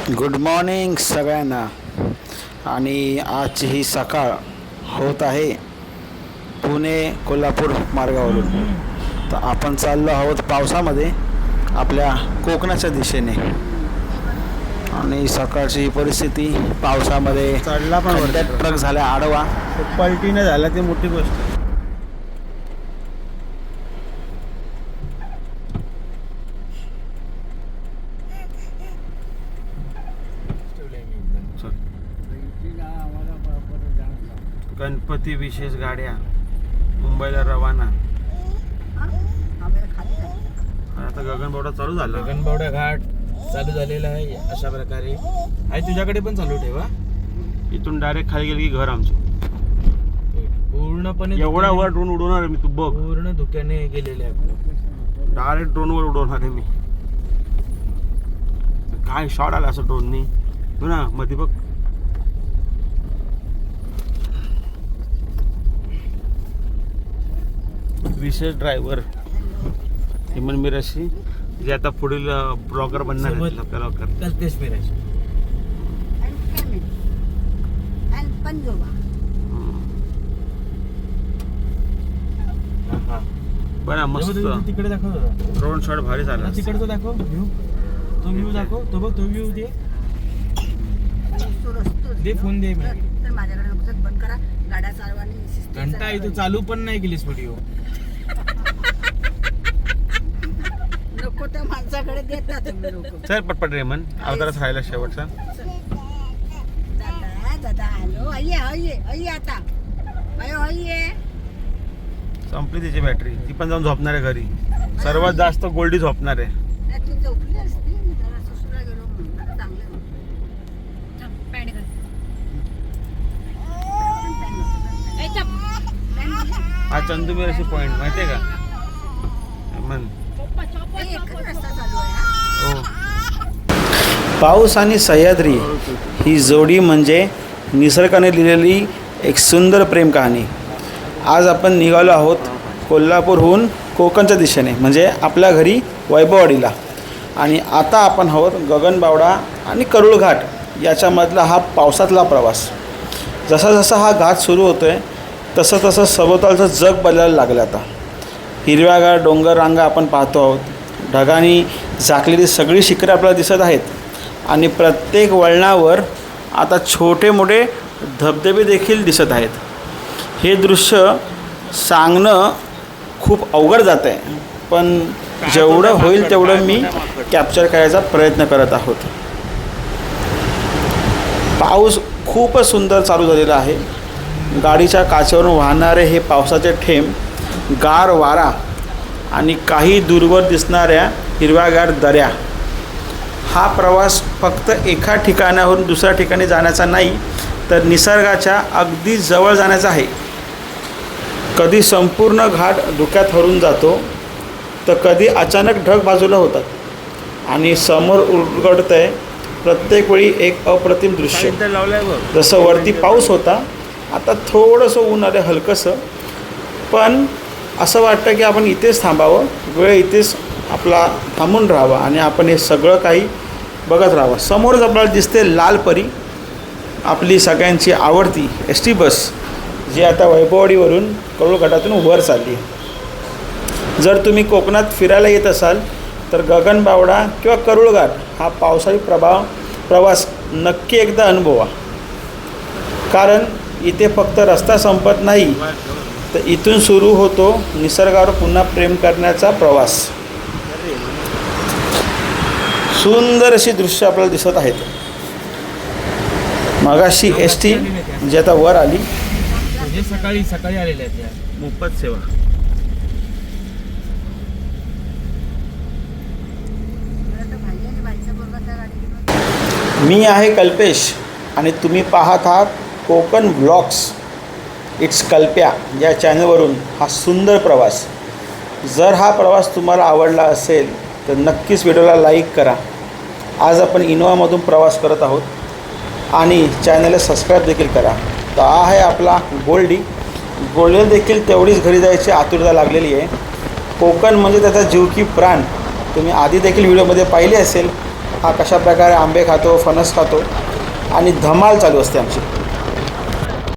Good morning सगळ्यांना. आणि आजची ही सकाळ होत आहे पुणे कोल्हापूर मार्गावरून. तर आपण चाललो आहोत पावसामध्ये आपल्या कोकणाच्या दिशेने. आणि सकाळची ही परिस्थिती पावसामध्ये चढला पण खड्ड्यात ट्रक झाला आडवा. पलटी नाही झाला ती मोठी गोष्ट. गणपती विशेष गाड्या मुंबईला रवाना. आता गगनबावडा चालू झाला. गगनबावडा घाट चालू झालेला आहे. अशा प्रकारे आई तुझ्याकडे पण चालू ठेवा. इथून डायरेक्ट खाली गेली की घर आमचं. पूर्णपणे एवढा वर ड्रोन उडवणार आहे मी, तू बघ. पूर्ण धुक्याने गेलेले आहे आपलं. डायरेक्ट ड्रोनवर उडवणार आहे मी. काय शॉट आला असं ड्रोननी हो ना मध्ये बघ. विशेष ड्रायव्हर हेमन मिराशी जे आता पुढील ब्लॉगर बनणार आहेत लवकर लवकर. कल्पेश मिराज बरं मस्त तिकडे दाखव. ड्रोन शॉट भारी झाला. तिकडचा दाखव व्ह्यू. तो व्ह्यू दाखव. तो बघ तो व्ह्यू दे. दे फोन दे. माझ्याकडे बंद करा गाड्या चालवानी. घंटा आहे तू चालू पण नाही केलीस व्हिडिओ. नको त्या माणसाकडे देतात तुम्ही लोक. चल पटपट रेमन अवतारच राहिला शेवटचा. दादा दादा हॅलो आई आता अयो आई संपली तिची बॅटरी. ती पण जाऊन झोपणार आहे घरी. सर्वात जास्त गोल्डी झोपणार आहे. ती झोपली असती. मी जरा ससुरा गेलो म्हणून चांगलं पॅन्ट घाल. हा चंदू मिराशी पॉइंट माहितीये का रेमन? एकच रस्ता चालू आहे. हो. पाऊस आणि सह्याद्री ही जोडी म्हणजे निसर्गाने लिहिलेली एक सुंदर प्रेम कहाणी. आज आपण निघालो आहोत कोल्हापूरहून कोकणच्या दिशेने म्हणजे आपल्या घरी वैभववाडीला. आणि आता आपण आहोत गगनबावडा आणि करूळ घाट याच्यामधला हा पावसातला प्रवास. जसा जसा हा घाट सुरू होतो आहे तसं तसं सभोवतालचं जग बदलायला लागलं. आता हिरव्यागार डोंगर रांगा आपण पाहतो आहोत. ढगांनी झाकलेली सगळी शिखरे आपल्याला दिसत आहेत. आणि प्रत्येक वळणावर आता छोटे मोठे धबधबे देखील दिसत आहेत. हे दृश्य सांगणं खूप अवघड जात आहे, पण जेवढं होईल तेवढं मी कॅप्चर करायचा प्रयत्न करत आहोत. पाऊस खूपच सुंदर चालू झालेला आहे. गाडीच्या काचेवरून वाहणारे हे पावसाचे थेंब, गार वारा आणि काही दूरवर दिसणाऱ्या हिरव्यागार दऱ्या. हा प्रवास फक्त एका ठिकाणावरून दुसऱ्या ठिकाणी जाण्याचा नाही, तर निसर्गाच्या अगदी जवळ जाण्याचा आहे. कधी संपूर्ण घाट धुक्यात हरून जातो, तर कधी अचानक ढग बाजूला होतात आणि समोर उलगडतं आहे प्रत्येक वेळी एक अप्रतिम दृश्य. जसं वरती पाऊस होता, आता थोडंसं ऊन आलं हलकंसं, पण असं वाटतं की आपण इथेच थांबावं, वेळ इथेच आपला थांबून राहावा आणि आपण हे सगळं काही बघत राहावं. समोरच आपल्याला दिसते लाल परी, आपली सगळ्यांची आवडती ST बस, जी आता वैभववाडीवरून करूळ घाटातून वर चालली. जर तुम्ही कोकणात फिरायला येत असाल तर गगनबावडा किंवा करूळ घाट हा पावसाळी प्रवास नक्की एकदा अनुभवा. कारण इथे फक्त रस्ता संपत नाही, तर इथून सुरू होतो निसर्गावर पुन्हा प्रेम करण्याचा प्रवास. सुंदर अशी दृश्य आपल्याला दिसत आहेत. मगाशी ST जी आता वर आली, म्हणजे सकाळी सकाळी आलेले आहेत या मोफत सेवा. मी आहे कल्पेश आणि तुम्ही पाहत आहात कोकण ब्लॉग्स. इट्स कल्प्या या चॅनलवरून हा सुंदर प्रवास. जर हा प्रवास तुम्हाला आवडला असेल तर नक्कीच व्हिडिओला लाईक करा. आज आपण इनोवामधून प्रवास करत आहोत आणि चॅनलला सबस्क्राईब देखील करा. तर हा आहे आपला गोल्डी. गोल्डीला देखील तेवढीच घरी जायची आतुरता लागलेली आहे. कोकण म्हणजे त्याचा जीव की प्राण. तुम्ही आधी देखील व्हिडिओमध्ये पाहिले असेल. हा कशा प्रकारे आंबे खातो, फणस खातो आणि धमाल चालू असते आमची.